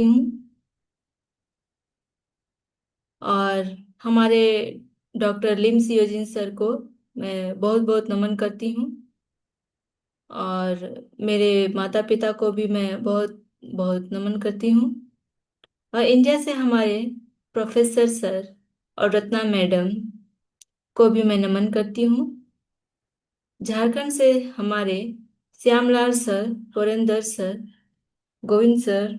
हूँ। और हमारे डॉक्टर लिम सियोजिन सर को मैं बहुत बहुत नमन करती हूँ। और मेरे माता पिता को भी मैं बहुत बहुत नमन करती हूँ। और इंडिया से हमारे प्रोफेसर सर और रत्ना मैडम को भी मैं नमन करती हूँ। झारखंड से हमारे Shyamlal sir, Purendra sir, Govind sir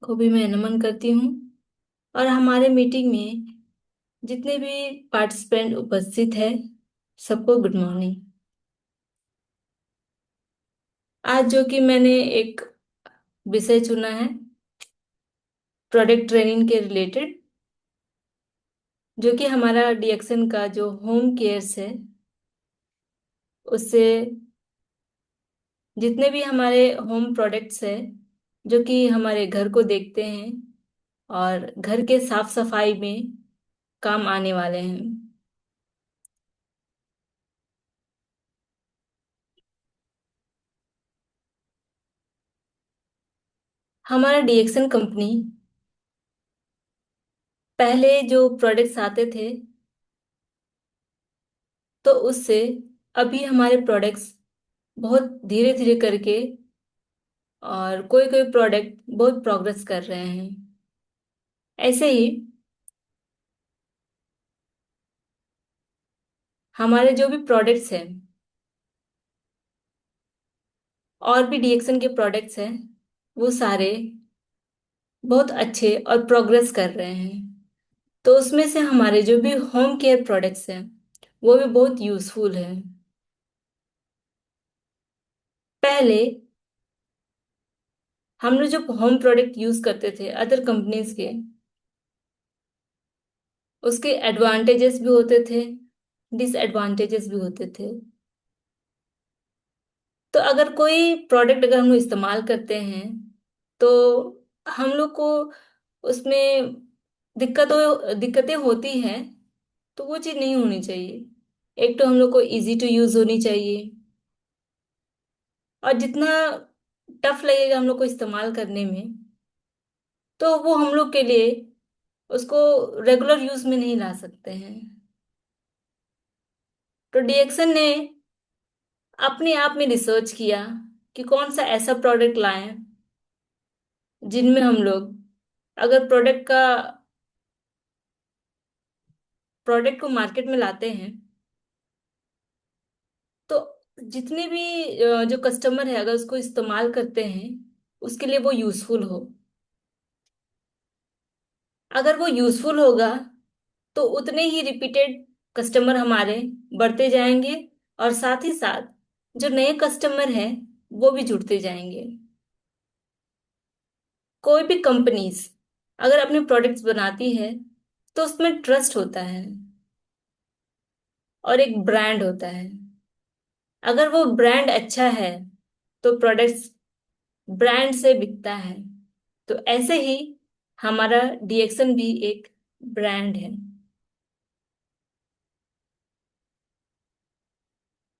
को भी मैं नमन करती हूँ। और हमारे मीटिंग में जितने भी पार्टिसिपेंट उपस्थित है, सबको गुड मॉर्निंग। आज जो कि मैंने एक विषय चुना है प्रोडक्ट ट्रेनिंग के रिलेटेड, जो कि हमारा डीएक्सन का जो होम केयर्स है उससे जितने भी हमारे होम प्रोडक्ट्स है जो कि हमारे घर को देखते हैं और घर के साफ सफाई में काम आने वाले हैं। हमारा डीएक्सन कंपनी पहले जो प्रोडक्ट्स आते थे तो उससे अभी हमारे प्रोडक्ट्स बहुत धीरे धीरे करके और कोई कोई प्रोडक्ट बहुत प्रोग्रेस कर रहे हैं। ऐसे ही हमारे जो भी प्रोडक्ट्स हैं और भी डीएक्सन के प्रोडक्ट्स हैं वो सारे बहुत अच्छे और प्रोग्रेस कर रहे हैं। तो उसमें से हमारे जो भी होम केयर प्रोडक्ट्स हैं वो भी बहुत यूजफुल हैं। पहले हम लोग जो होम प्रोडक्ट यूज करते थे अदर कंपनीज के, उसके एडवांटेजेस भी होते थे, डिसएडवांटेजेस भी होते थे। तो अगर कोई प्रोडक्ट अगर हम लोग इस्तेमाल करते हैं तो हम लोग को उसमें दिक्कतें होती हैं। तो वो चीज़ नहीं होनी चाहिए। एक तो हम लोग को इजी टू यूज होनी चाहिए। और जितना टफ लगेगा हम लोग को इस्तेमाल करने में, तो वो हम लोग के लिए उसको रेगुलर यूज में नहीं ला सकते हैं। तो डीएक्सन ने अपने आप में रिसर्च किया कि कौन सा ऐसा प्रोडक्ट लाएं जिनमें हम लोग अगर प्रोडक्ट को मार्केट में लाते हैं तो जितने भी जो कस्टमर है अगर उसको इस्तेमाल करते हैं उसके लिए वो यूजफुल हो। अगर वो यूजफुल होगा तो उतने ही रिपीटेड कस्टमर हमारे बढ़ते जाएंगे और साथ ही साथ जो नए कस्टमर हैं वो भी जुड़ते जाएंगे। कोई भी कंपनीज अगर अपने प्रोडक्ट्स बनाती है तो उसमें ट्रस्ट होता है और एक ब्रांड होता है। अगर वो ब्रांड अच्छा है तो प्रोडक्ट्स ब्रांड से बिकता है। तो ऐसे ही हमारा डीएक्सन भी एक ब्रांड है।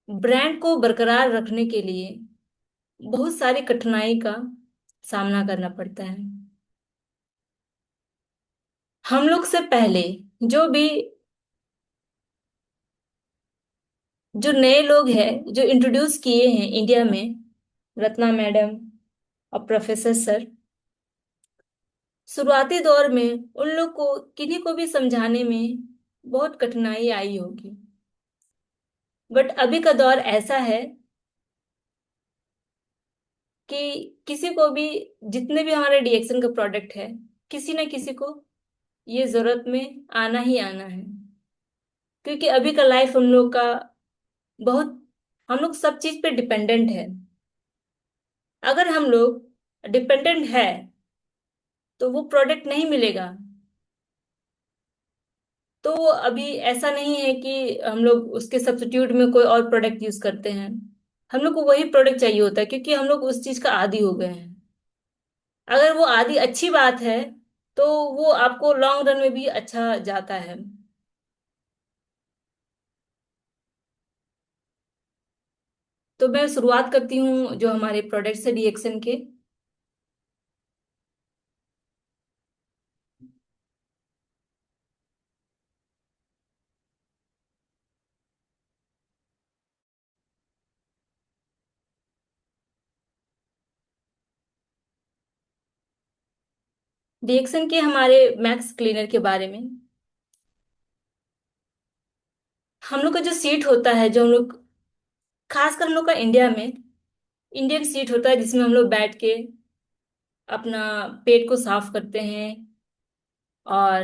ब्रांड को बरकरार रखने के लिए बहुत सारी कठिनाई का सामना करना पड़ता है। हम लोग से पहले जो भी जो नए लोग हैं जो इंट्रोड्यूस किए हैं इंडिया में, रत्ना मैडम और प्रोफेसर सर, शुरुआती दौर में उन लोग को किन्हीं को भी समझाने में बहुत कठिनाई आई होगी। बट अभी का दौर ऐसा है कि किसी को भी, जितने भी हमारे डीएक्सन का प्रोडक्ट है, किसी न किसी को ये जरूरत में आना ही आना है। क्योंकि अभी का लाइफ हम लोग का बहुत, हम लोग सब चीज पे डिपेंडेंट है। अगर हम लोग डिपेंडेंट है तो वो प्रोडक्ट नहीं मिलेगा। तो अभी ऐसा नहीं है कि हम लोग उसके सब्स्टिट्यूट में कोई और प्रोडक्ट यूज करते हैं। हम लोग को वही प्रोडक्ट चाहिए होता है क्योंकि हम लोग उस चीज का आदी हो गए हैं। अगर वो आदी अच्छी बात है तो वो आपको लॉन्ग रन में भी अच्छा जाता है। तो मैं शुरुआत करती हूँ जो हमारे प्रोडक्ट्स है डीएक्सन के। रिएक्शन के हमारे मैक्स क्लीनर के बारे में, हम लोग का जो सीट होता है, जो हम लोग, खासकर हम लोग का इंडिया में इंडियन सीट होता है जिसमें हम लोग बैठ के अपना पेट को साफ करते हैं, और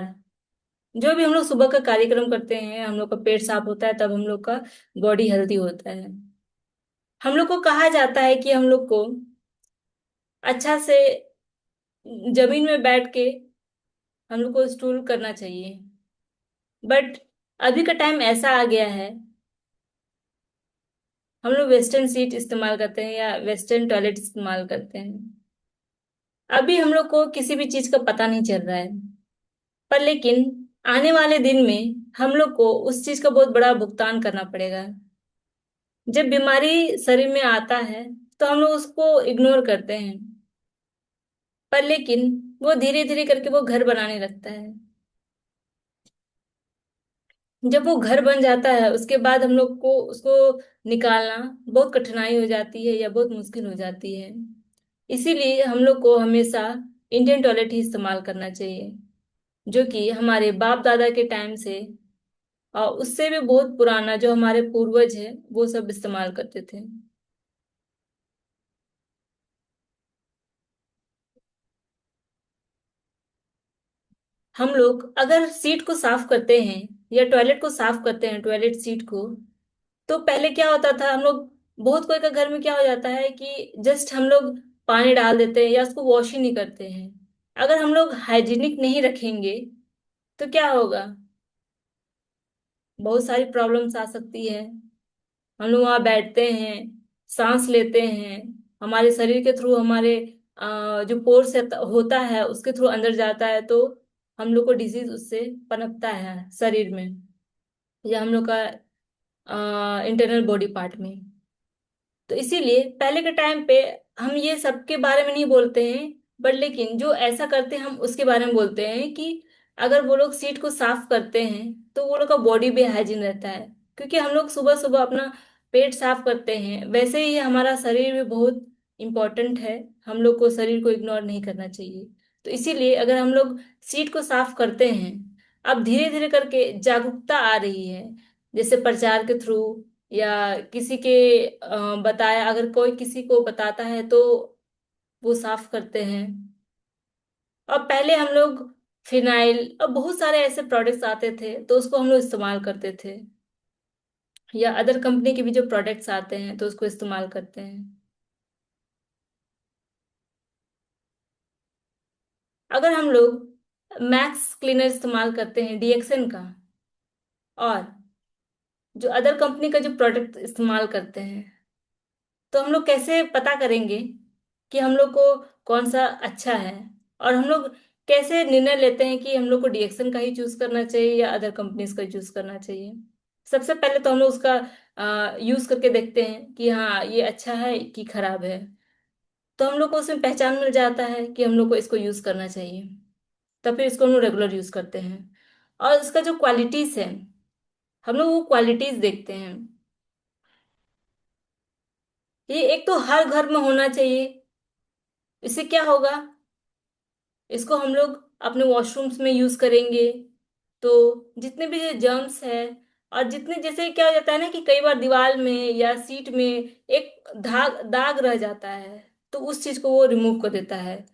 जो भी हम लोग सुबह का कार्यक्रम करते हैं, हम लोग का पेट साफ होता है, तब हम लोग का बॉडी हेल्दी होता है। हम लोग को कहा जाता है कि हम लोग को अच्छा से जमीन में बैठ के हम लोग को स्टूल करना चाहिए। बट अभी का टाइम ऐसा आ गया है, हम लोग वेस्टर्न सीट इस्तेमाल करते हैं या वेस्टर्न टॉयलेट इस्तेमाल करते हैं। अभी हम लोग को किसी भी चीज का पता नहीं चल रहा है, पर लेकिन आने वाले दिन में हम लोग को उस चीज का बहुत बड़ा भुगतान करना पड़ेगा। जब बीमारी शरीर में आता है तो हम लोग उसको इग्नोर करते हैं, पर लेकिन वो धीरे धीरे करके वो घर बनाने लगता है। जब वो घर बन जाता है उसके बाद हम लोग को उसको निकालना बहुत कठिनाई हो जाती है या बहुत मुश्किल हो जाती है। इसीलिए हम लोग को हमेशा इंडियन टॉयलेट ही इस्तेमाल करना चाहिए, जो कि हमारे बाप दादा के टाइम से और उससे भी बहुत पुराना जो हमारे पूर्वज है वो सब इस्तेमाल करते थे। हम लोग अगर सीट को साफ करते हैं या टॉयलेट को साफ करते हैं, टॉयलेट सीट को, तो पहले क्या होता था, हम लोग, बहुत कोई का घर में क्या हो जाता है कि जस्ट हम लोग पानी डाल देते हैं या उसको वॉश ही नहीं करते हैं। अगर हम लोग हाइजीनिक नहीं रखेंगे तो क्या होगा, बहुत सारी प्रॉब्लम्स आ सकती है। हम लोग वहाँ बैठते हैं, सांस लेते हैं, हमारे शरीर के थ्रू हमारे जो पोर्स होता है उसके थ्रू अंदर जाता है, तो हम लोग को डिजीज उससे पनपता है शरीर में, या हम लोग का इंटरनल बॉडी पार्ट में। तो इसीलिए पहले के टाइम पे हम ये सब के बारे में नहीं बोलते हैं, बट लेकिन जो ऐसा करते हैं हम उसके बारे में बोलते हैं कि अगर वो लोग सीट को साफ करते हैं तो वो लोग का बॉडी भी हाइजीन रहता है। क्योंकि हम लोग सुबह सुबह अपना पेट साफ करते हैं, वैसे ही हमारा शरीर भी बहुत इम्पोर्टेंट है, हम लोग को शरीर को इग्नोर नहीं करना चाहिए। तो इसीलिए अगर हम लोग सीट को साफ करते हैं, अब धीरे धीरे करके जागरूकता आ रही है, जैसे प्रचार के थ्रू या किसी के बताया, अगर कोई किसी को बताता है तो वो साफ करते हैं। और पहले हम लोग फिनाइल और बहुत सारे ऐसे प्रोडक्ट्स आते थे तो उसको हम लोग इस्तेमाल करते थे, या अदर कंपनी के भी जो प्रोडक्ट्स आते हैं तो उसको इस्तेमाल करते हैं। अगर हम लोग मैक्स क्लीनर इस्तेमाल करते हैं डीएक्सन का, और जो अदर कंपनी का जो प्रोडक्ट इस्तेमाल करते हैं, तो हम लोग कैसे पता करेंगे कि हम लोग को कौन सा अच्छा है, और हम लोग कैसे निर्णय लेते हैं कि हम लोग को डीएक्सन का ही चूज करना चाहिए या अदर कंपनीज का चूज करना चाहिए। सबसे पहले तो हम लोग उसका यूज करके देखते हैं कि हाँ ये अच्छा है कि खराब है, तो हम लोग को उसमें पहचान मिल जाता है कि हम लोग को इसको यूज करना चाहिए, तब फिर इसको हम लोग रेगुलर यूज करते हैं। और इसका जो क्वालिटीज है, हम लोग वो क्वालिटीज देखते हैं। ये एक तो हर घर में होना चाहिए। इससे क्या होगा, इसको हम लोग अपने वॉशरूम्स में यूज करेंगे तो जितने भी जर्म्स है, और जितने, जैसे क्या हो जाता है ना कि कई बार दीवार में या सीट में एक दाग दाग रह जाता है, तो उस चीज को वो रिमूव कर देता है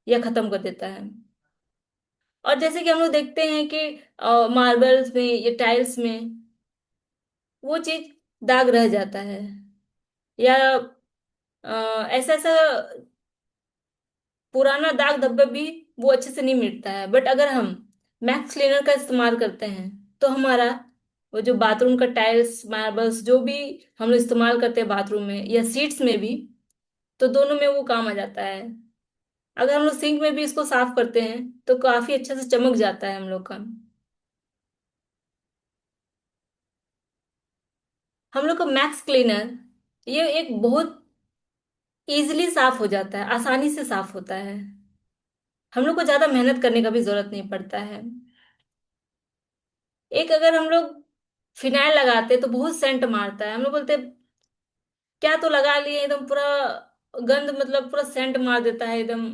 या खत्म कर देता है। और जैसे कि हम लोग देखते हैं कि मार्बल्स में या टाइल्स में वो चीज दाग रह जाता है, या ऐसा ऐसा पुराना दाग धब्बा भी वो अच्छे से नहीं मिटता है। बट अगर हम मैक्स क्लीनर का इस्तेमाल करते हैं तो हमारा वो जो बाथरूम का टाइल्स मार्बल्स जो भी हम लोग इस्तेमाल करते हैं बाथरूम में या सीट्स में भी, तो दोनों में वो काम आ जाता है। अगर हम लोग सिंक में भी इसको साफ करते हैं तो काफी अच्छे से चमक जाता है हम लोग का। हम लोग का मैक्स क्लीनर ये एक बहुत इजीली साफ हो जाता है, आसानी से साफ होता है, हम लोग को ज्यादा मेहनत करने का भी जरूरत नहीं पड़ता है। एक अगर हम लोग फिनाइल लगाते तो बहुत सेंट मारता है, हम लोग बोलते क्या तो लगा लिए एकदम पूरा गंद, मतलब पूरा सेंट मार देता है एकदम,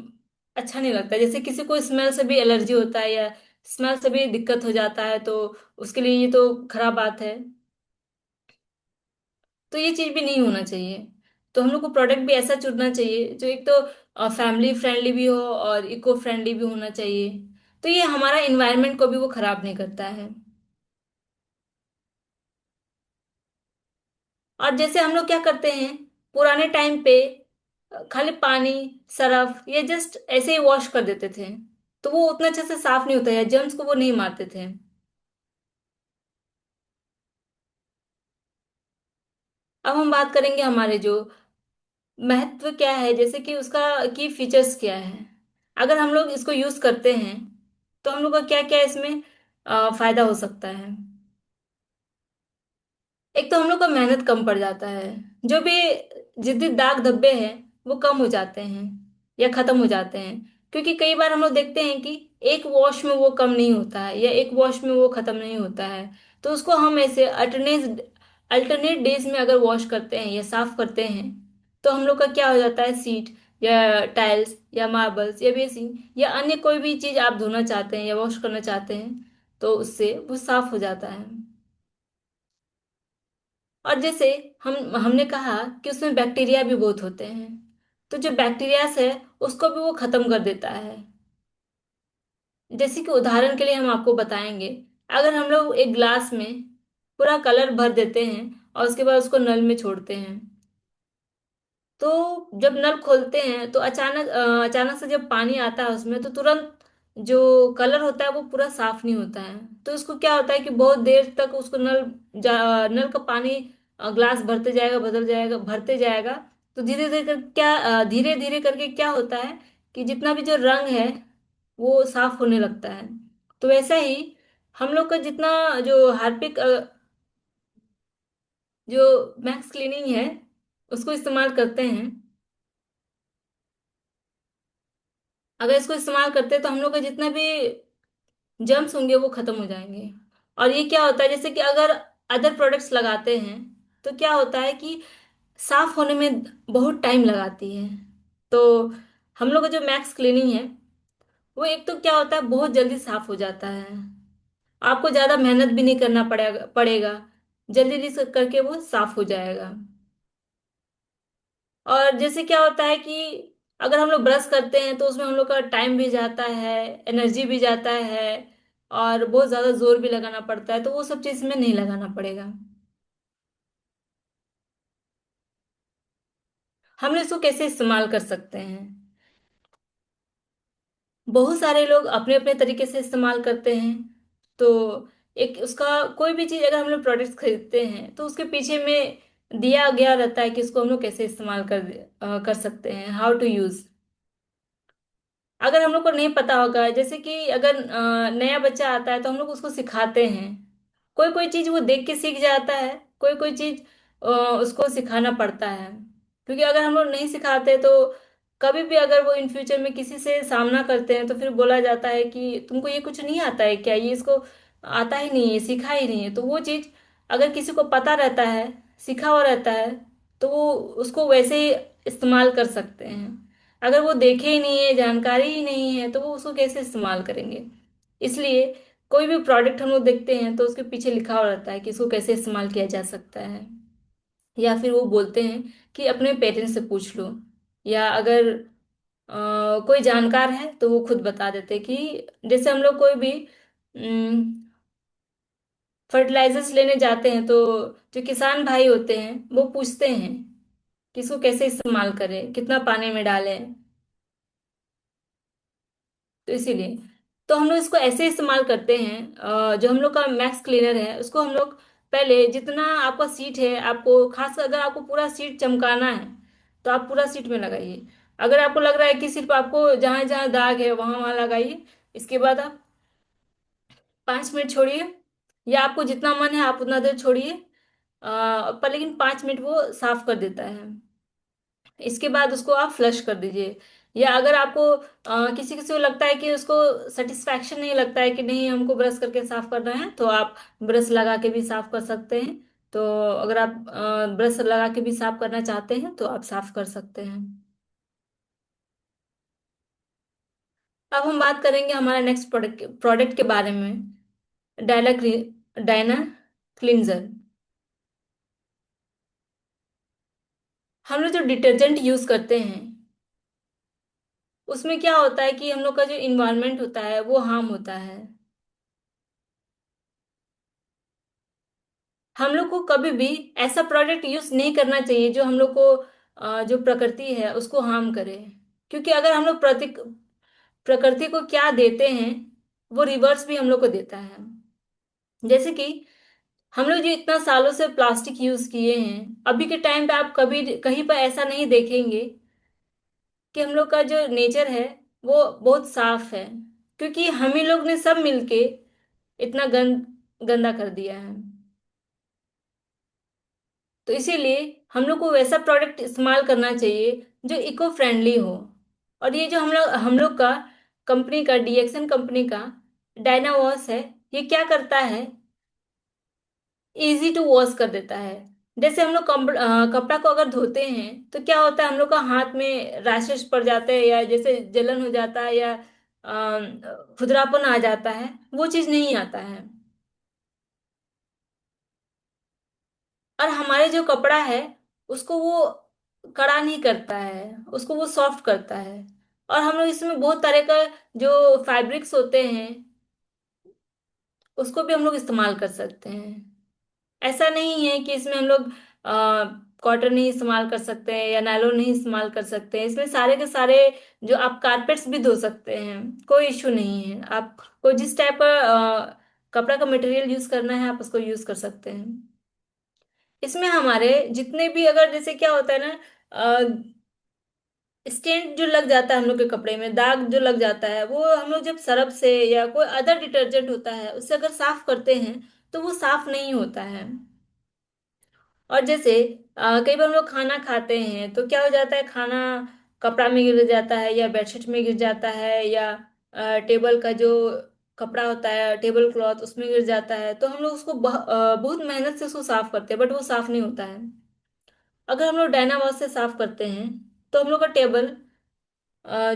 अच्छा नहीं लगता। जैसे किसी को स्मेल से भी एलर्जी होता है या स्मेल से भी दिक्कत हो जाता है, तो उसके लिए ये तो खराब बात है। तो ये चीज भी नहीं होना चाहिए। तो हम लोग को प्रोडक्ट भी ऐसा चुनना चाहिए जो एक तो फैमिली फ्रेंडली भी हो और इको फ्रेंडली भी होना चाहिए। तो ये हमारा इन्वायरमेंट को भी वो खराब नहीं करता है। और जैसे हम लोग क्या करते हैं पुराने टाइम पे, खाली पानी, सरफ, ये जस्ट ऐसे ही वॉश कर देते थे, तो वो उतना अच्छे से साफ नहीं होता है, जर्म्स को वो नहीं मारते थे। अब हम बात करेंगे हमारे जो महत्व क्या है, जैसे कि उसका की फीचर्स क्या है। अगर हम लोग इसको यूज करते हैं तो हम लोग का क्या क्या इसमें फायदा हो सकता है। एक तो हम लोग का मेहनत कम पड़ जाता है। जो भी जिद्दी दाग धब्बे हैं वो कम हो जाते हैं या खत्म हो जाते हैं। क्योंकि कई बार हम लोग देखते हैं कि एक वॉश में वो कम नहीं होता है या एक वॉश में वो खत्म नहीं होता है। तो उसको हम ऐसे अल्टरनेट अल्टरनेट डेज में अगर वॉश करते हैं या साफ करते हैं, तो हम लोग का क्या हो जाता है, सीट या टाइल्स या मार्बल्स या बेसिन या अन्य कोई भी चीज आप धोना चाहते हैं या वॉश करना चाहते हैं, तो उससे वो साफ हो जाता है। और जैसे हमने कहा कि उसमें बैक्टीरिया भी बहुत होते हैं, तो जो बैक्टीरियास है उसको भी वो खत्म कर देता है। जैसे कि उदाहरण के लिए हम आपको बताएंगे, अगर हम लोग एक ग्लास में पूरा कलर भर देते हैं और उसके बाद उसको नल में छोड़ते हैं, तो जब नल खोलते हैं तो अचानक से जब पानी आता है उसमें, तो तुरंत जो कलर होता है वो पूरा साफ नहीं होता है। तो उसको क्या होता है कि बहुत देर तक उसको नल का पानी ग्लास भरते जाएगा, बदल जाएगा, भरते जाएगा। तो धीरे धीरे करके क्या होता है कि जितना भी जो रंग है वो साफ होने लगता है। तो वैसा ही हम लोग का जितना जो हार्पिक जो मैक्स क्लीनिंग है उसको इस्तेमाल करते हैं, अगर इसको इस्तेमाल करते हैं तो हम लोग का जितना भी जर्म्स होंगे वो खत्म हो जाएंगे। और ये क्या होता है, जैसे कि अगर अदर प्रोडक्ट्स लगाते हैं तो क्या होता है कि साफ होने में बहुत टाइम लगाती है। तो हम लोग का जो मैक्स क्लीनिंग है वो एक तो क्या होता है बहुत जल्दी साफ हो जाता है। आपको ज्यादा मेहनत भी नहीं करना पड़ेगा, जल्दी जल्दी करके वो साफ हो जाएगा। और जैसे क्या होता है कि अगर हम लोग ब्रश करते हैं तो उसमें हम लोग का टाइम भी जाता है, एनर्जी भी जाता है, और बहुत ज्यादा जोर भी लगाना पड़ता है, तो वो सब चीज में नहीं लगाना पड़ेगा। हम इसको कैसे इस्तेमाल कर सकते हैं। बहुत सारे लोग अपने अपने तरीके से इस्तेमाल करते हैं। तो एक उसका कोई भी चीज अगर हम लोग प्रोडक्ट्स खरीदते हैं तो उसके पीछे में दिया गया रहता है कि इसको हम लोग कैसे इस्तेमाल कर सकते हैं, हाउ टू यूज। अगर हम लोग को नहीं पता होगा, जैसे कि अगर नया बच्चा आता है तो हम लोग उसको सिखाते हैं। कोई कोई चीज वो देख के सीख जाता है, कोई कोई चीज उसको सिखाना पड़ता है। क्योंकि अगर हम लोग नहीं सिखाते तो कभी भी अगर वो इन फ्यूचर में किसी से सामना करते हैं तो फिर बोला जाता है कि तुमको ये कुछ नहीं आता है क्या, ये इसको आता ही नहीं है, सीखा ही नहीं है। तो वो चीज अगर किसी को पता रहता है, सीखा हुआ रहता है, तो वो उसको वैसे ही इस्तेमाल कर सकते हैं। अगर वो देखे ही नहीं है, जानकारी ही नहीं है, तो वो उसको कैसे इस्तेमाल करेंगे। इसलिए कोई भी प्रोडक्ट हम लोग देखते हैं तो उसके पीछे लिखा हुआ रहता है कि इसको कैसे इस्तेमाल किया जा सकता है। या फिर वो बोलते हैं कि अपने पेरेंट्स से पूछ लो, या अगर कोई जानकार है तो वो खुद बता देते हैं कि जैसे हम लोग कोई भी फर्टिलाइजर्स लेने जाते हैं तो जो किसान भाई होते हैं वो पूछते हैं कि इसको कैसे इस्तेमाल करें, कितना पानी में डालें। तो इसीलिए तो हम लोग इसको ऐसे इस्तेमाल करते हैं। जो हम लोग का मैक्स क्लीनर है उसको हम लोग पहले जितना आपका सीट है, आपको खास अगर आपको पूरा सीट चमकाना है तो आप पूरा सीट में लगाइए। अगर आपको लग रहा है कि सिर्फ आपको जहां जहां दाग है वहां वहां लगाइए। इसके बाद आप 5 मिनट छोड़िए, या आपको जितना मन है आप उतना देर छोड़िए। पर लेकिन 5 मिनट वो साफ कर देता है। इसके बाद उसको आप फ्लश कर दीजिए। या अगर आपको किसी किसी को लगता है कि उसको सेटिस्फैक्शन नहीं लगता है कि नहीं हमको ब्रश करके साफ करना है, तो आप ब्रश लगा के भी साफ कर सकते हैं। तो अगर आप ब्रश लगा के भी साफ करना चाहते हैं तो आप साफ कर सकते हैं। अब हम बात करेंगे हमारा नेक्स्ट प्रोडक्ट प्रोडक्ट के बारे में। Diana Diana cleanser. हम लोग जो डिटर्जेंट यूज करते हैं उसमें क्या होता है कि हम लोग का जो इन्वायरमेंट होता है वो हार्म होता है। हम लोग को कभी भी ऐसा प्रोडक्ट यूज नहीं करना चाहिए जो हम लोग को जो प्रकृति है उसको हार्म करे। क्योंकि अगर हम लोग प्रकृति को क्या देते हैं वो रिवर्स भी हम लोग को देता है। जैसे कि हम लोग जो इतना सालों से प्लास्टिक यूज किए हैं, अभी के टाइम पे आप कभी कहीं पर ऐसा नहीं देखेंगे कि हम लोग का जो नेचर है वो बहुत साफ है। क्योंकि हम ही लोग ने सब मिलके इतना गंदा कर दिया है। तो इसीलिए हम लोग को वैसा प्रोडक्ट इस्तेमाल करना चाहिए जो इको फ्रेंडली हो। और ये जो हम लोग का कंपनी का डीएक्सन कंपनी का डायना वॉश है, ये क्या करता है, इजी टू वॉश कर देता है। जैसे हम लोग कपड़ा को अगर धोते हैं तो क्या होता है, हम लोग का हाथ में रैशेस पड़ जाते हैं या जैसे जलन हो जाता है या खुदरापन आ जाता है, वो चीज नहीं आता है। और हमारे जो कपड़ा है उसको वो कड़ा नहीं करता है, उसको वो सॉफ्ट करता है। और हम लोग इसमें बहुत तरह का जो फैब्रिक्स होते हैं उसको भी हम लोग इस्तेमाल कर सकते हैं। ऐसा नहीं है कि इसमें हम लोग कॉटन नहीं इस्तेमाल कर सकते हैं या नायलॉन नहीं इस्तेमाल कर सकते हैं। इसमें सारे के सारे जो आप कारपेट्स भी धो सकते हैं, कोई इश्यू नहीं है। आपको जिस टाइप का कपड़ा का मटेरियल यूज करना है आप उसको यूज कर सकते हैं। इसमें हमारे जितने भी, अगर जैसे क्या होता है ना, स्टेंट जो लग जाता है हम लोग के कपड़े में, दाग जो लग जाता है, वो हम लोग जब सरफ से या कोई अदर डिटर्जेंट होता है उससे अगर साफ करते हैं तो वो साफ नहीं होता है। और जैसे कई बार हम लोग खाना खाते हैं तो क्या हो जाता है, खाना कपड़ा में गिर जाता है या बेडशीट में गिर जाता है या टेबल का जो कपड़ा होता है, टेबल क्लॉथ, उसमें गिर जाता है। तो हम लोग उसको बहुत मेहनत से उसको साफ करते हैं बट वो साफ नहीं होता है। अगर हम लोग डायनावाश से साफ करते हैं तो हम लोग का टेबल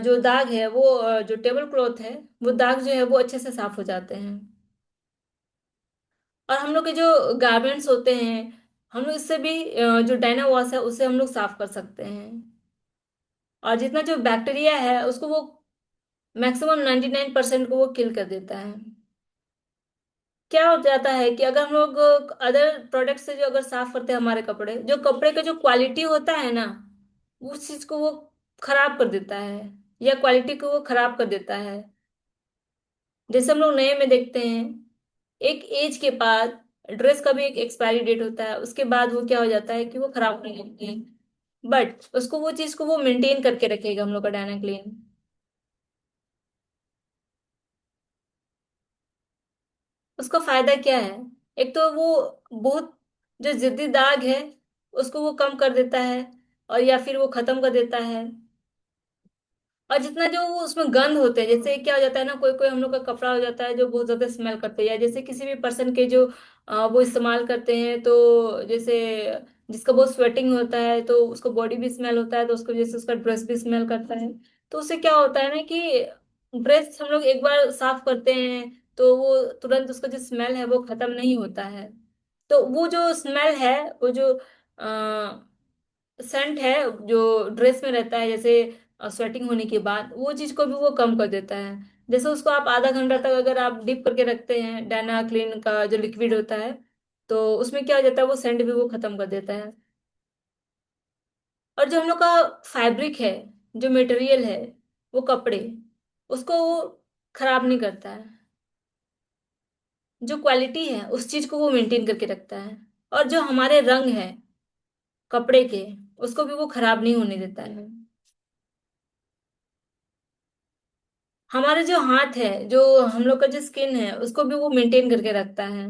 जो दाग है वो जो टेबल क्लॉथ है वो दाग जो है वो अच्छे से साफ हो जाते हैं। और हम लोग के जो गारमेंट्स होते हैं हम लोग इससे भी जो डायना वॉश है उससे हम लोग साफ कर सकते हैं। और जितना जो बैक्टीरिया है उसको वो मैक्सिमम 99% को वो किल कर देता है। क्या हो जाता है कि अगर हम लोग अदर प्रोडक्ट से जो अगर साफ करते हैं हमारे कपड़े, जो कपड़े का जो क्वालिटी होता है ना, उस चीज को वो खराब कर देता है या क्वालिटी को वो खराब कर देता है। जैसे हम लोग नए में देखते हैं, एक एज के बाद ड्रेस का भी एक एक्सपायरी डेट होता है, उसके बाद वो क्या हो जाता है कि वो खराब होने लगती है। बट उसको वो चीज को वो मेंटेन करके रखेगा हम लोग का डायना क्लीन। उसका फायदा क्या है, एक तो वो बहुत जो जिद्दी दाग है उसको वो कम कर देता है और या फिर वो खत्म कर देता है। और जितना जो वो उसमें गंध होते हैं, जैसे क्या हो जाता है ना, कोई कोई हम लोग का कपड़ा हो जाता है जो बहुत ज्यादा स्मेल करते हैं, या जैसे किसी भी पर्सन के जो वो इस्तेमाल करते हैं, तो जैसे जिसका बहुत स्वेटिंग होता है तो उसको बॉडी भी स्मेल होता है, तो उसको जैसे उसका ड्रेस भी स्मेल करता है। तो उससे क्या होता है ना कि ड्रेस हम लोग एक बार साफ करते हैं तो वो तुरंत उसका जो स्मेल है वो खत्म नहीं होता है। तो वो जो स्मेल है, वो जो सेंट है जो ड्रेस में रहता है, जैसे स्वेटिंग होने के बाद, वो चीज को भी वो कम कर देता है। जैसे उसको आप आधा घंटा तक अगर आप डिप करके रखते हैं, डायना क्लीन का जो लिक्विड होता है, तो उसमें क्या हो जाता है, वो सेंट भी वो खत्म कर देता है। और जो हम लोग का फैब्रिक है, जो मटेरियल है, वो कपड़े, उसको वो खराब नहीं करता है। जो क्वालिटी है उस चीज को वो मेंटेन करके रखता है। और जो हमारे रंग है कपड़े के, उसको भी वो खराब नहीं होने देता है। हमारे जो हाथ है, जो हम लोग का जो स्किन है, उसको भी वो मेंटेन करके रखता है।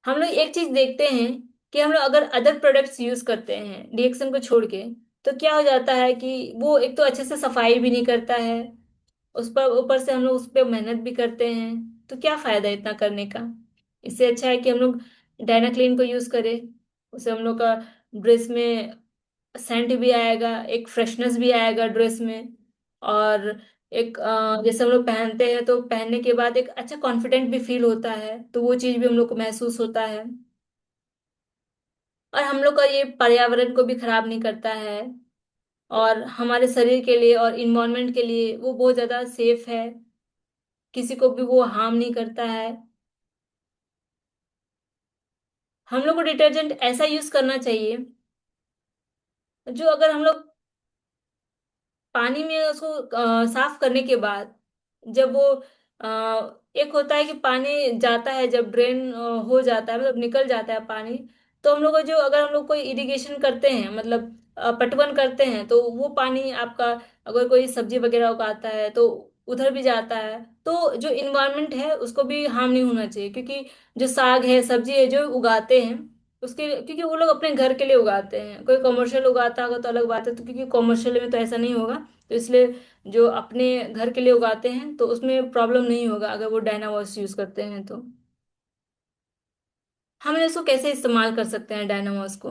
हम लोग एक चीज देखते हैं कि हम लोग अगर अदर प्रोडक्ट्स यूज करते हैं डीएक्सन को छोड़ के, तो क्या हो जाता है कि वो एक तो अच्छे से सफाई भी नहीं करता है, उस पर ऊपर से हम लोग उस पर मेहनत भी करते हैं। तो क्या फायदा इतना करने का। इससे अच्छा है कि हम लोग डायना क्लीन को यूज करें। उससे हम लोग का ड्रेस में सेंट भी आएगा, एक फ्रेशनेस भी आएगा ड्रेस में। और एक जैसे हम लोग पहनते हैं तो पहनने के बाद एक अच्छा कॉन्फिडेंट भी फील होता है, तो वो चीज भी हम लोग को महसूस होता है। और हम लोग का ये पर्यावरण को भी खराब नहीं करता है, और हमारे शरीर के लिए और इन्वायरमेंट के लिए वो बहुत ज्यादा सेफ है, किसी को भी वो हार्म नहीं करता है। हम लोग को डिटर्जेंट ऐसा यूज करना चाहिए जो अगर हम लोग पानी में उसको साफ करने के बाद, जब वो एक होता है कि पानी जाता है, जब ड्रेन हो जाता है, मतलब निकल जाता है पानी, तो हम लोग को जो, अगर हम लोग कोई इरिगेशन करते हैं, मतलब पटवन करते हैं, तो वो पानी आपका, अगर कोई सब्जी वगैरह उगाता है तो उधर भी जाता है, तो जो इन्वायरमेंट है उसको भी हार्म नहीं होना चाहिए। क्योंकि जो साग है, सब्जी है जो उगाते हैं, उसके, क्योंकि वो लोग अपने घर के लिए उगाते हैं, कोई कमर्शियल उगाता होगा तो अलग बात है, तो क्योंकि कमर्शियल में तो ऐसा नहीं होगा, तो इसलिए जो अपने घर के लिए उगाते हैं तो उसमें प्रॉब्लम नहीं होगा अगर वो डायनावॉश यूज करते हैं तो। हम इसको कैसे इस्तेमाल कर सकते हैं डायनावॉश को?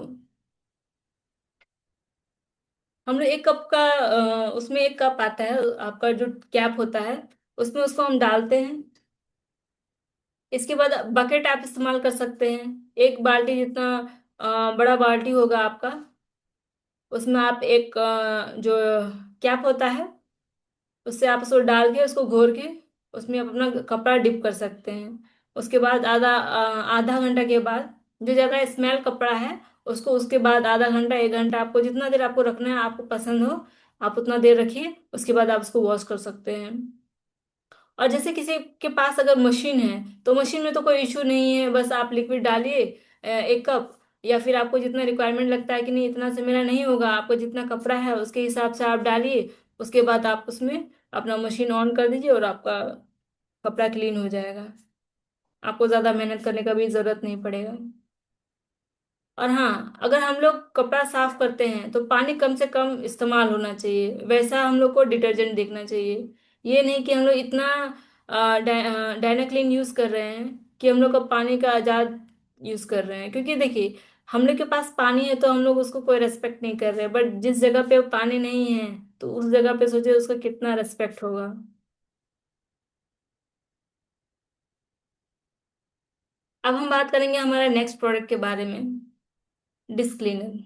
हम लोग एक कप का उसमें एक कप आता है आपका, जो कैप होता है, उसमें उसको हम डालते हैं। इसके बाद बकेट आप इस्तेमाल कर सकते हैं, एक बाल्टी जितना, बड़ा बाल्टी होगा आपका, उसमें आप एक जो कैप होता है, उससे आप उसको डाल के, उसको घोर के, उसमें आप अपना कपड़ा डिप कर सकते हैं। उसके बाद आधा घंटा के बाद, जो ज़्यादा स्मेल कपड़ा है उसको, उसके बाद आधा घंटा, एक घंटा, आपको जितना देर आपको रखना है, आपको पसंद हो, आप उतना देर रखिए। उसके बाद आप उसको वॉश कर सकते हैं। और जैसे किसी के पास अगर मशीन है, तो मशीन में तो कोई इशू नहीं है, बस आप लिक्विड डालिए, एक कप, या फिर आपको जितना रिक्वायरमेंट लगता है कि नहीं इतना से मेरा नहीं होगा, आपको जितना कपड़ा है उसके हिसाब से आप डालिए। उसके बाद आप उसमें अपना मशीन ऑन कर दीजिए और आपका कपड़ा क्लीन हो जाएगा। आपको ज़्यादा मेहनत करने का भी ज़रूरत नहीं पड़ेगा। और हाँ, अगर हम लोग कपड़ा साफ करते हैं तो पानी कम से कम इस्तेमाल होना चाहिए, वैसा हम लोग को डिटर्जेंट देखना चाहिए। ये नहीं कि हम लोग इतना डायनाक्लीन यूज कर रहे हैं कि हम लोग का पानी का आजाद यूज कर रहे हैं। क्योंकि देखिए, हम लोग के पास पानी है तो हम लोग उसको कोई रेस्पेक्ट नहीं कर रहे, बट जिस जगह पे पानी नहीं है, तो उस जगह पे सोचिए उसका कितना रेस्पेक्ट होगा। अब हम बात करेंगे हमारे नेक्स्ट प्रोडक्ट के बारे में, डिस्क क्लीनर।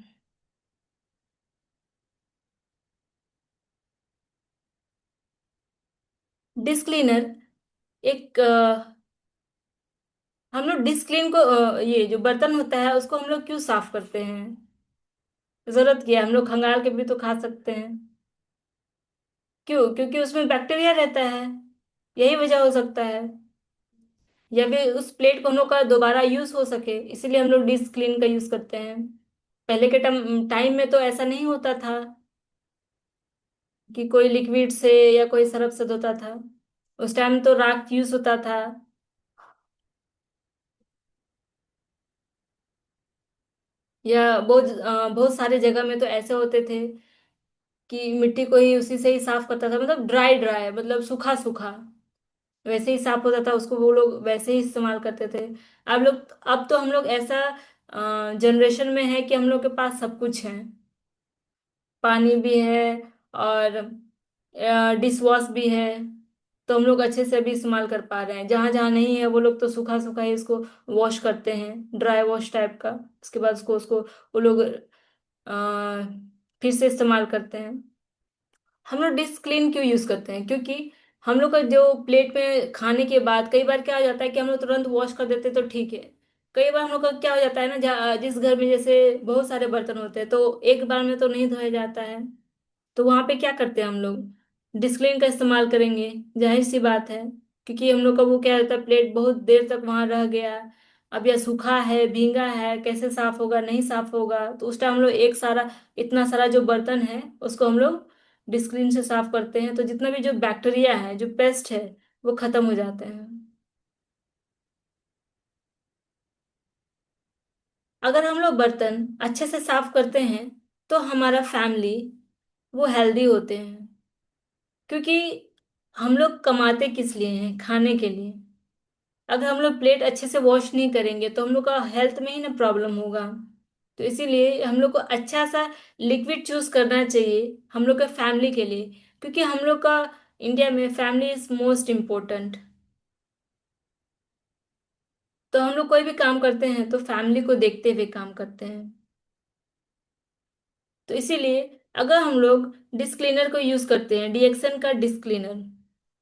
डिस्क क्लीनर एक हम लोग डिस्क क्लीन को, ये जो बर्तन होता है उसको हम लोग क्यों साफ करते हैं? जरूरत क्या है? हम लोग खंगाल के भी तो खा सकते हैं। क्यों? क्योंकि उसमें बैक्टीरिया रहता है, यही वजह हो सकता है। या फिर उस प्लेट को हम लोग का दोबारा यूज हो सके, इसीलिए हम लोग डिस्क क्लीन का यूज करते हैं। पहले के टाइम टाइम में तो ऐसा नहीं होता था कि कोई लिक्विड से या कोई सरफ से धोता था। उस टाइम तो राख यूज होता था। या बहुत सारे जगह में तो ऐसे होते थे कि मिट्टी को ही उसी से ही साफ करता था, मतलब ड्राई ड्राई, मतलब सूखा सूखा, वैसे ही साफ होता था, उसको वो लोग वैसे ही इस्तेमाल करते थे। अब तो हम लोग ऐसा जनरेशन में है कि हम लोग के पास सब कुछ है, पानी भी है, और डिश वॉश भी है, तो हम लोग अच्छे से भी इस्तेमाल कर पा रहे हैं। जहां जहां नहीं है वो लोग तो सूखा सूखा ही इसको वॉश करते हैं, ड्राई वॉश टाइप का। उसके बाद उसको उसको वो लोग फिर से इस्तेमाल करते हैं। हम लोग डिश क्लीन क्यों यूज करते हैं? क्योंकि हम लोग का जो प्लेट में खाने के बाद कई बार क्या हो जाता है कि हम लोग तुरंत वॉश कर देते हैं तो ठीक है। कई बार हम लोग का क्या हो जाता है ना, जिस घर में जैसे बहुत सारे बर्तन होते हैं तो एक बार में तो नहीं धोया जाता है, तो वहां पे क्या करते हैं हम लोग, डिस्क्लेम का इस्तेमाल करेंगे, जाहिर सी बात है। क्योंकि हम लोग का वो क्या होता है, प्लेट बहुत देर तक वहां रह गया, अब या सूखा है, भींगा है, कैसे साफ होगा, नहीं साफ होगा, तो उस टाइम हम लोग एक सारा, इतना सारा जो बर्तन है उसको हम लोग डिस्क्रीन से साफ करते हैं, तो जितना भी जो बैक्टीरिया है, जो पेस्ट है, वो खत्म हो जाते हैं। अगर हम लोग बर्तन अच्छे से साफ करते हैं तो हमारा फैमिली वो हेल्दी होते हैं। क्योंकि हम लोग कमाते किस लिए हैं? खाने के लिए। अगर हम लोग प्लेट अच्छे से वॉश नहीं करेंगे तो हम लोग का हेल्थ में ही ना प्रॉब्लम होगा। तो इसीलिए हम लोग को अच्छा सा लिक्विड चूज करना चाहिए हम लोग के फैमिली के लिए। क्योंकि हम लोग का इंडिया में फैमिली इज मोस्ट इम्पोर्टेंट। तो हम लोग कोई भी काम करते हैं तो फैमिली को देखते हुए काम करते हैं। तो इसीलिए अगर हम लोग डिस्क क्लीनर को यूज करते हैं, डीएक्सन का डिस्क क्लीनर,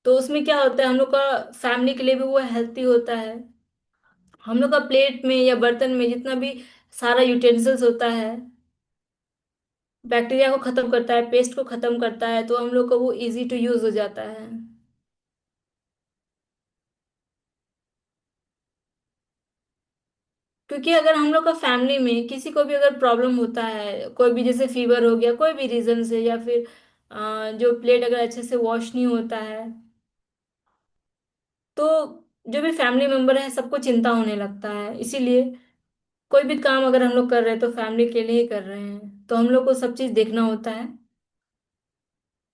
तो उसमें क्या होता है, हम लोग का फैमिली के लिए भी वो हेल्थी होता है। हम लोग का प्लेट में या बर्तन में जितना भी सारा यूटेंसिल्स होता है, बैक्टीरिया को खत्म करता है, पेस्ट को खत्म करता है, तो हम लोग को वो इजी टू यूज हो जाता है। क्योंकि अगर हम लोग का फैमिली में किसी को भी अगर प्रॉब्लम होता है, कोई भी जैसे फीवर हो गया कोई भी रीजन से, या फिर जो प्लेट अगर अच्छे से वॉश नहीं होता है, तो जो भी फैमिली मेंबर है सबको चिंता होने लगता है। इसीलिए कोई भी काम अगर हम लोग कर रहे हैं तो फैमिली के लिए ही कर रहे हैं, तो हम लोग को सब चीज देखना होता है।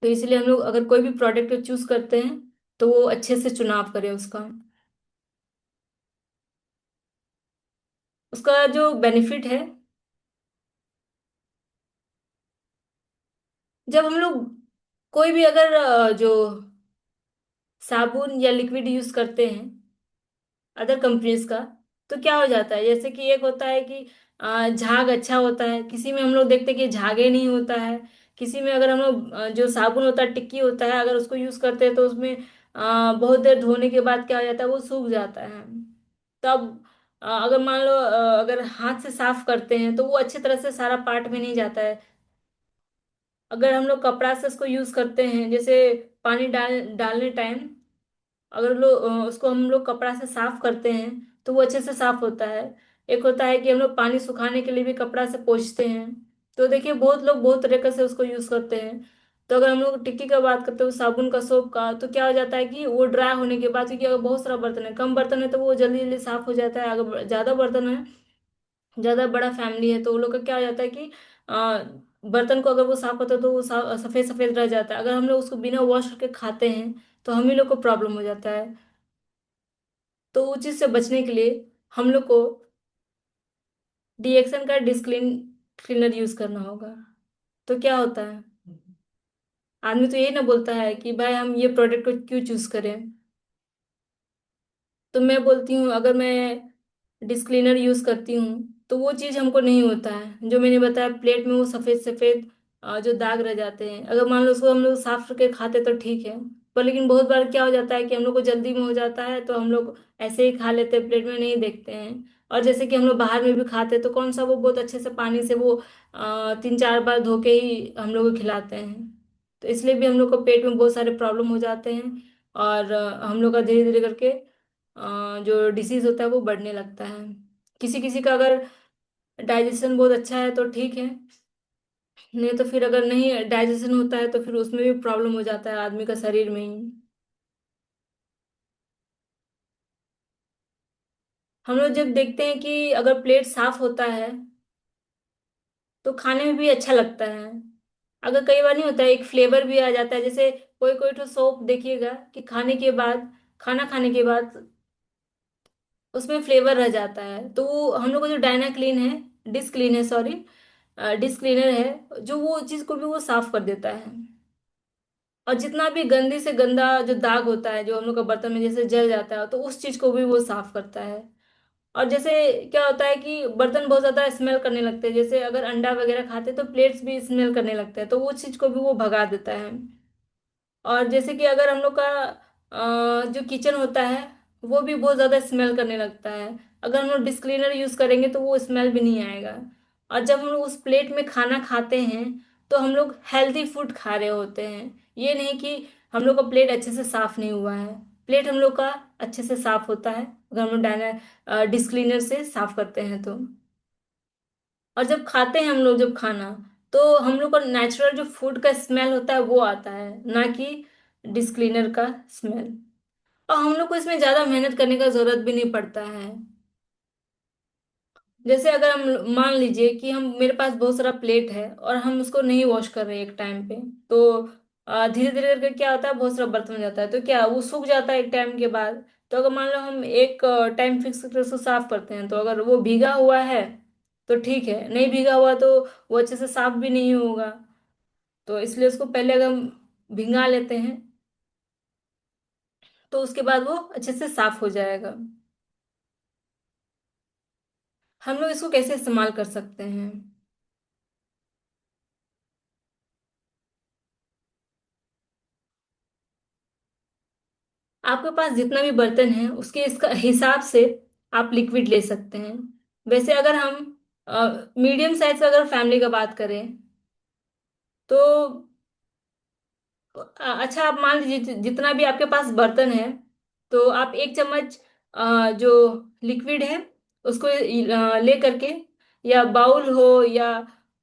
तो इसलिए हम लोग अगर कोई भी प्रोडक्ट को चूज करते हैं तो वो अच्छे से चुनाव करें उसका। उसका जो बेनिफिट है, जब हम लोग कोई भी अगर जो साबुन या लिक्विड यूज करते हैं अदर कंपनीज का, तो क्या हो जाता है, जैसे कि एक होता है कि झाग अच्छा होता है, किसी में हम लोग देखते हैं कि झागे नहीं होता है। किसी में अगर हम लोग जो साबुन होता है टिक्की होता है, अगर उसको यूज करते हैं तो उसमें बहुत देर धोने के बाद क्या हो जाता है, वो सूख जाता है। तब अगर मान लो अगर हाथ से साफ करते हैं तो वो अच्छी तरह से सारा पार्ट में नहीं जाता है। अगर हम लोग कपड़ा से उसको यूज करते हैं, जैसे पानी डालने टाइम अगर उसको हम लोग कपड़ा से साफ करते हैं तो वो अच्छे से साफ होता है। एक होता है कि हम लोग पानी सुखाने के लिए भी कपड़ा से पोंछते हैं। तो देखिए बहुत लोग बहुत तरीके से उसको यूज करते हैं। तो अगर हम लोग टिक्की का बात करते हो, साबुन का, सोप का, तो क्या हो जाता है कि वो ड्राई होने के बाद, क्योंकि अगर बहुत सारा बर्तन है, कम बर्तन है तो वो जल्दी जल्दी साफ हो जाता है। अगर ज्यादा बर्तन है, ज्यादा बड़ा फैमिली है, तो वो लोग का क्या हो जाता है कि बर्तन को अगर वो साफ करते हैं तो वो सफेद सफेद रह जाता है। अगर हम लोग उसको बिना वॉश करके खाते हैं तो हम ही लोग को प्रॉब्लम हो जाता है। तो उस चीज से बचने के लिए हम लोग को डीएक्सन का डिस्क्लीन क्लीनर यूज करना होगा। तो क्या होता है, आदमी तो यही ना बोलता है कि भाई हम ये प्रोडक्ट को क्यों चूज करें। तो मैं बोलती हूँ अगर मैं डिस्क क्लीनर यूज करती हूँ तो वो चीज हमको नहीं होता है, जो मैंने बताया प्लेट में वो सफेद सफेद जो दाग रह जाते हैं। अगर मान लो उसको हम लोग साफ करके खाते तो ठीक है, पर लेकिन बहुत बार क्या हो जाता है कि हम लोग को जल्दी में हो जाता है तो हम लोग ऐसे ही खा लेते हैं, प्लेट में नहीं देखते हैं। और जैसे कि हम लोग बाहर में भी खाते हैं तो कौन सा वो बहुत अच्छे से पानी से वो 3-4 बार धो के ही हम लोग को खिलाते हैं। तो इसलिए भी हम लोग को पेट में बहुत सारे प्रॉब्लम हो जाते हैं। और हम लोग का धीरे धीरे करके जो डिसीज होता है वो बढ़ने लगता है। किसी किसी का अगर डाइजेशन बहुत अच्छा है तो ठीक है, नहीं तो फिर अगर नहीं डाइजेशन होता है तो फिर उसमें भी प्रॉब्लम हो जाता है आदमी का शरीर में ही। हम लोग जब देखते हैं कि अगर प्लेट साफ होता है तो खाने में भी अच्छा लगता है। अगर कई बार नहीं होता है, एक फ्लेवर भी आ जाता है, जैसे कोई कोई तो सोप देखिएगा कि खाने के बाद, खाना खाने के बाद उसमें फ्लेवर रह जाता है, तो वो हम लोग का जो डायना क्लीन है, डिस्क क्लीन है, सॉरी, डिस्क क्लीनर है, जो वो चीज को भी वो साफ कर देता है। और जितना भी गंदी से गंदा जो दाग होता है जो हम लोग का बर्तन में जैसे जल जाता है, तो उस चीज को भी वो साफ करता है। और जैसे क्या होता है कि बर्तन बहुत ज्यादा स्मेल करने लगते हैं, जैसे अगर अंडा वगैरह खाते हैं तो प्लेट्स भी स्मेल करने लगते हैं, तो वो चीज को भी वो भगा देता है। और जैसे कि अगर हम लोग का जो किचन होता है वो भी बहुत ज्यादा स्मेल करने लगता है, अगर हम लोग डिस्क क्लीनर यूज करेंगे तो वो स्मेल भी नहीं आएगा। और जब हम लोग उस प्लेट में खाना खाते हैं तो हम लोग हेल्दी फूड खा रहे होते हैं। ये नहीं कि हम लोग का प्लेट अच्छे से साफ नहीं हुआ है। प्लेट हम लोग का अच्छे से साफ होता है अगर हम लोग डायना डिस्क क्लीनर से साफ करते हैं तो। और जब खाते हैं हम लोग जब खाना, तो हम लोग का नेचुरल जो फूड का स्मेल होता है वो आता है, ना कि डिस्क क्लीनर का स्मेल। और हम लोग को इसमें ज्यादा मेहनत करने का जरूरत भी नहीं पड़ता है। जैसे अगर हम मान लीजिए कि हम मेरे पास बहुत सारा प्लेट है और हम उसको नहीं वॉश कर रहे एक टाइम पे, तो धीरे धीरे करके क्या होता है, बहुत सारा बर्तन हो जाता है, तो क्या वो सूख जाता है एक टाइम के बाद। तो अगर मान लो हम एक टाइम फिक्स करके उसको साफ करते हैं, तो अगर वो भीगा हुआ है तो ठीक है, नहीं भीगा हुआ तो वो अच्छे से साफ भी नहीं होगा। तो इसलिए उसको पहले अगर हम भिंगा लेते हैं तो उसके बाद वो अच्छे से साफ हो जाएगा। हम लोग इसको कैसे इस्तेमाल कर सकते हैं? आपके पास जितना भी बर्तन है उसके इसका हिसाब से आप लिक्विड ले सकते हैं। वैसे अगर हम मीडियम साइज का अगर फैमिली का बात करें तो अच्छा, आप मान लीजिए जितना भी आपके पास बर्तन है, तो आप 1 चम्मच जो लिक्विड है उसको ले करके, या बाउल हो या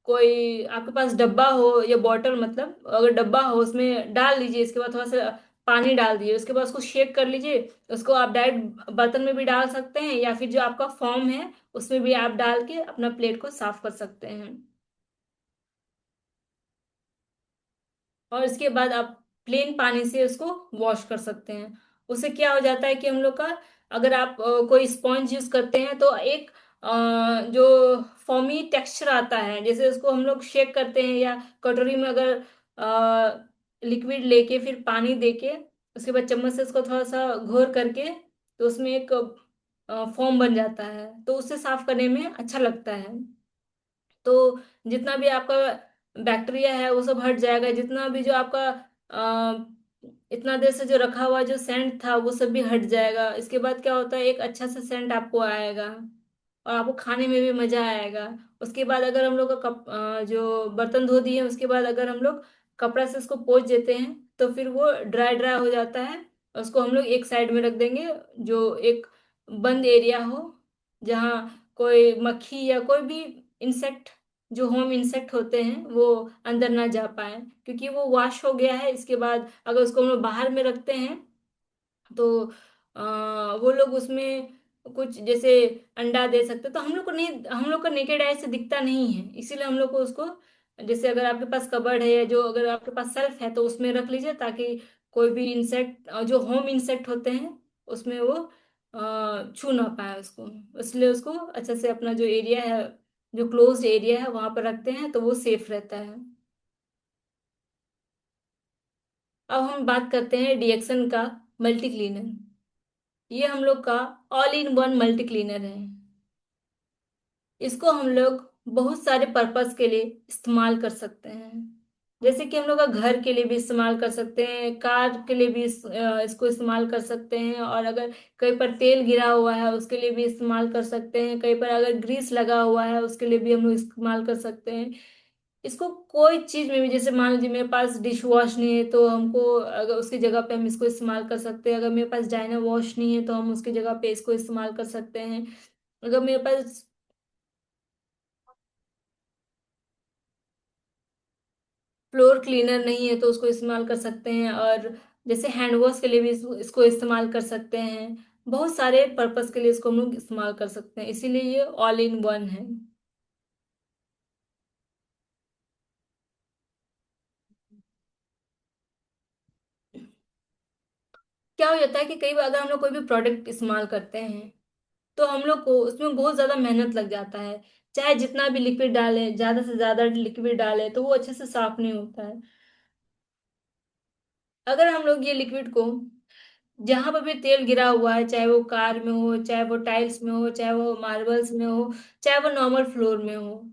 कोई आपके पास डब्बा हो या बॉटल, मतलब अगर डब्बा हो उसमें डाल लीजिए। इसके बाद थोड़ा सा पानी डाल दीजिए, उसके बाद उसको शेक कर लीजिए। उसको आप डायरेक्ट बर्तन में भी डाल सकते हैं, या फिर जो आपका फॉर्म है उसमें भी आप डाल के अपना प्लेट को साफ कर सकते हैं। और इसके बाद आप प्लेन पानी से उसको वॉश कर सकते हैं। उससे क्या हो जाता है कि हम लोग का, अगर आप कोई स्पॉन्ज यूज करते हैं तो एक जो फॉमी टेक्सचर आता है, जैसे उसको हम लोग शेक करते हैं, या कटोरी में अगर लिक्विड लेके फिर पानी देके उसके बाद चम्मच से उसको थोड़ा सा घोर करके, तो उसमें एक फॉर्म बन जाता है, तो उससे साफ करने में अच्छा लगता है। तो जितना भी आपका बैक्टीरिया है वो सब हट जाएगा, जितना भी जो आपका अ, इतना देर से जो रखा हुआ जो सेंट था वो सब भी हट जाएगा। इसके बाद क्या होता है, एक अच्छा सा सेंट आपको आएगा और आपको खाने में भी मजा आएगा। उसके बाद अगर हम लोग का जो बर्तन धो दिए उसके बाद अगर हम लोग कपड़ा से उसको पोंछ देते हैं तो फिर वो ड्राई ड्राई हो जाता है। उसको हम लोग एक साइड में रख देंगे, जो एक बंद एरिया हो, जहाँ कोई मक्खी या कोई भी इंसेक्ट, जो होम इंसेक्ट होते हैं, वो अंदर ना जा पाए, क्योंकि वो वॉश हो गया है। इसके बाद अगर उसको हम लोग बाहर में रखते हैं तो वो लोग उसमें कुछ जैसे अंडा दे सकते, तो हम लोग को नहीं, हम लोग का नेकेड आई से दिखता नहीं है, इसीलिए हम लोग को उसको, जैसे अगर आपके पास कबर्ड है या जो अगर आपके पास सेल्फ है तो उसमें रख लीजिए, ताकि कोई भी इंसेक्ट जो होम इंसेक्ट होते हैं उसमें वो छू ना पाए उसको। इसलिए उसको अच्छे से अपना जो एरिया है, जो क्लोज्ड एरिया है वहां पर रखते हैं तो वो सेफ रहता है। अब हम बात करते हैं डिएक्सन का मल्टी क्लीनर। ये हम लोग का all in one multi cleaner है। इसको हम लोग बहुत सारे पर्पस के लिए इस्तेमाल कर सकते हैं। जैसे कि हम लोग का घर के लिए भी इस्तेमाल कर सकते हैं, कार के लिए भी इसको इस्तेमाल कर सकते हैं, और अगर कहीं पर तेल गिरा हुआ है उसके लिए भी इस्तेमाल कर सकते हैं, कहीं पर अगर ग्रीस लगा हुआ है उसके लिए भी हम लोग इस्तेमाल कर सकते हैं। इसको कोई चीज में भी, जैसे मान लीजिए मेरे पास डिश वॉश नहीं है तो हमको अगर उसकी जगह पे हम इसको इस्तेमाल कर सकते हैं, अगर मेरे पास डाइनर वॉश नहीं है तो हम उसकी जगह पे इसको इस्तेमाल कर सकते हैं। अगर मेरे पास फ्लोर क्लीनर नहीं है तो उसको इस्तेमाल कर सकते हैं, और जैसे हैंड वॉश के लिए भी इसको इस्तेमाल कर सकते हैं। बहुत सारे पर्पस के लिए इसको हम लोग इस्तेमाल कर सकते हैं, इसीलिए ये ऑल इन वन है। क्या हो जाता है कि कई बार अगर हम लोग कोई भी प्रोडक्ट इस्तेमाल करते हैं तो हम लोग को उसमें बहुत ज्यादा मेहनत लग जाता है। चाहे जितना भी लिक्विड डालें, ज्यादा से ज्यादा लिक्विड डालें, तो वो अच्छे से साफ नहीं होता है। अगर हम लोग ये लिक्विड को जहां पर भी तेल गिरा हुआ है, चाहे वो कार में हो, चाहे वो टाइल्स में हो, चाहे वो मार्बल्स में हो, चाहे वो नॉर्मल फ्लोर में हो,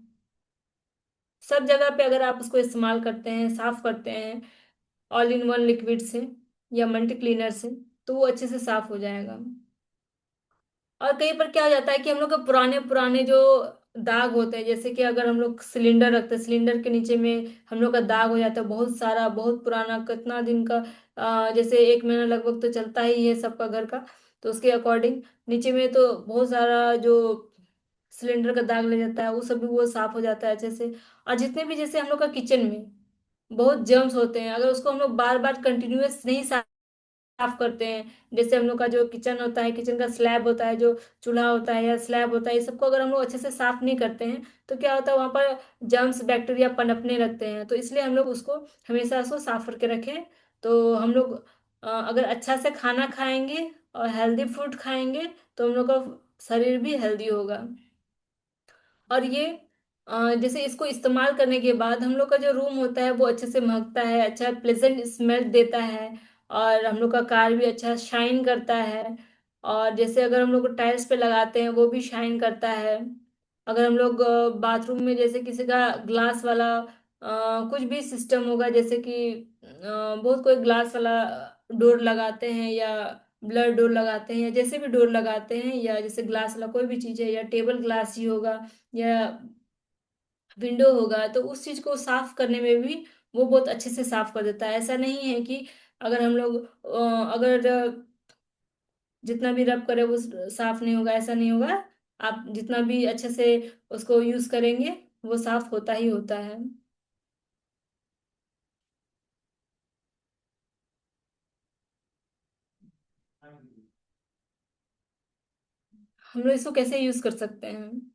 सब जगह पे अगर आप उसको इस्तेमाल करते हैं, साफ करते हैं ऑल इन वन लिक्विड से या मल्टी क्लीनर से, तो वो अच्छे से साफ हो जाएगा। और कहीं पर क्या हो जाता है कि हम लोग के पुराने पुराने जो दाग होते हैं, जैसे कि अगर हम लोग सिलेंडर रखते हैं, सिलेंडर के नीचे में हम लोग का दाग हो जाता है बहुत सारा, बहुत पुराना, कितना दिन का, जैसे 1 महीना लगभग तो चलता ही है सबका घर का, तो उसके अकॉर्डिंग नीचे में तो बहुत सारा जो सिलेंडर का दाग लग जाता है, वो सब भी वो साफ हो जाता है अच्छे से। और जितने भी जैसे हम लोग का किचन में बहुत जर्म्स होते हैं, अगर उसको हम लोग बार बार कंटिन्यूअस नहीं साफ करते हैं, जैसे हम लोग का जो किचन होता है, किचन का स्लैब होता है, जो चूल्हा होता है या स्लैब होता है, ये सबको अगर हम लोग अच्छे से साफ नहीं करते हैं तो क्या होता है, वहां पर जर्म्स बैक्टीरिया पनपने लगते हैं। तो इसलिए हम लोग उसको हमेशा उसको साफ करके रखें। तो हम लोग अगर अच्छा से खाना खाएंगे और हेल्दी फूड खाएंगे तो हम लोग का शरीर भी हेल्दी होगा। और ये जैसे इसको इस्तेमाल करने के बाद हम लोग का जो रूम होता है वो अच्छे से महकता है, अच्छा प्लेजेंट स्मेल देता है। और हम लोग का कार भी अच्छा शाइन करता है। और जैसे अगर हम लोग टाइल्स पे लगाते हैं वो भी शाइन करता है। अगर हम लोग बाथरूम में जैसे किसी का ग्लास वाला कुछ भी सिस्टम होगा, जैसे कि बहुत कोई ग्लास वाला डोर लगाते हैं या ब्लर डोर लगाते हैं या जैसे भी डोर लगाते हैं, या जैसे ग्लास वाला कोई भी चीज है या टेबल ग्लास ही होगा या विंडो होगा, तो उस चीज को साफ करने में भी वो बहुत अच्छे से साफ कर देता है। ऐसा नहीं है कि अगर हम लोग अगर जितना भी रब करे वो साफ नहीं होगा, ऐसा नहीं होगा। आप जितना भी अच्छे से उसको यूज करेंगे वो साफ होता ही होता है। हम लोग इसको कैसे यूज कर सकते हैं?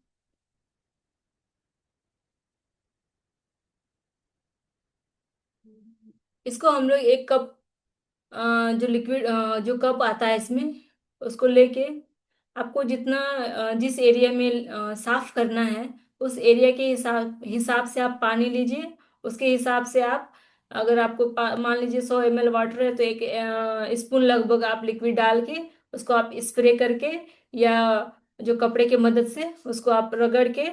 इसको हम लोग एक कप जो लिक्विड जो कप आता है इसमें, उसको लेके आपको जितना जिस एरिया में साफ करना है उस एरिया के हिसाब हिसाब से आप पानी लीजिए। उसके हिसाब से आप, अगर आपको मान लीजिए 100 ml वाटर है तो एक स्पून लगभग आप लिक्विड डाल के उसको आप स्प्रे करके, या जो कपड़े की मदद से उसको आप रगड़ के,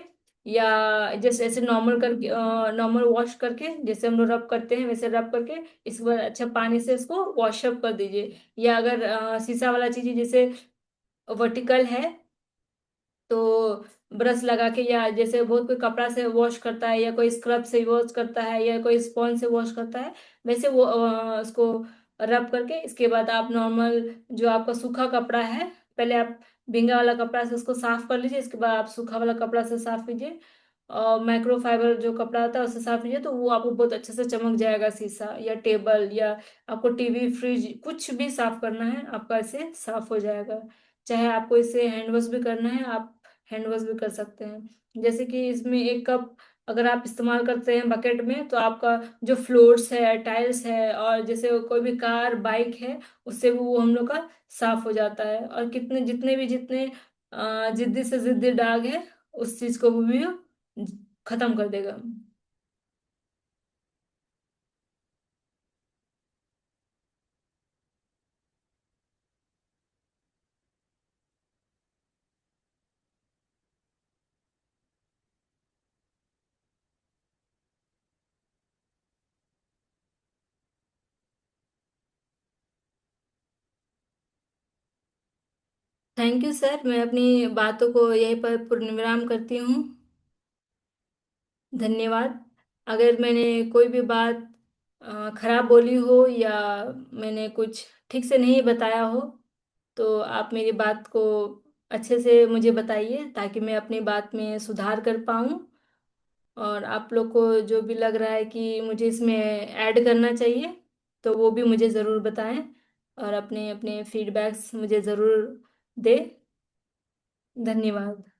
या जैसे ऐसे नॉर्मल करके नॉर्मल वॉश करके जैसे हम लोग रब करते हैं वैसे रब करके इसके बाद अच्छा पानी से इसको वॉशअप कर दीजिए। या अगर शीशा वाला चीज जैसे वर्टिकल है तो ब्रश लगा के, या जैसे बहुत कोई कपड़ा से वॉश करता है या कोई स्क्रब से वॉश करता है या कोई स्पॉन्ज से वॉश करता है, वैसे वो उसको रब करके इसके बाद आप नॉर्मल जो आपका सूखा कपड़ा है, पहले आप भींगा वाला कपड़ा से उसको साफ कर लीजिए, इसके बाद आप सूखा वाला कपड़ा से साफ कीजिए और माइक्रोफाइबर जो कपड़ा होता है उससे साफ कीजिए, तो वो आपको बहुत अच्छे से चमक जाएगा। शीशा या टेबल या आपको टीवी फ्रिज कुछ भी साफ करना है आपका इससे साफ हो जाएगा। चाहे आपको इसे हैंड वॉश भी करना है आप हैंड वॉश भी कर सकते हैं। जैसे कि इसमें एक कप अगर आप इस्तेमाल करते हैं बकेट में, तो आपका जो फ्लोर्स है टाइल्स है और जैसे कोई भी कार बाइक है उससे वो हम लोग का साफ हो जाता है। और कितने जितने भी जितने जिद्दी से जिद्दी दाग है उस चीज को वो भी खत्म कर देगा। थैंक यू सर, मैं अपनी बातों को यहीं पर पूर्णविराम करती हूँ। धन्यवाद। अगर मैंने कोई भी बात खराब बोली हो या मैंने कुछ ठीक से नहीं बताया हो तो आप मेरी बात को अच्छे से मुझे बताइए ताकि मैं अपनी बात में सुधार कर पाऊँ। और आप लोग को जो भी लग रहा है कि मुझे इसमें ऐड करना चाहिए तो वो भी मुझे ज़रूर बताएं और अपने अपने फीडबैक्स मुझे ज़रूर दें। धन्यवाद।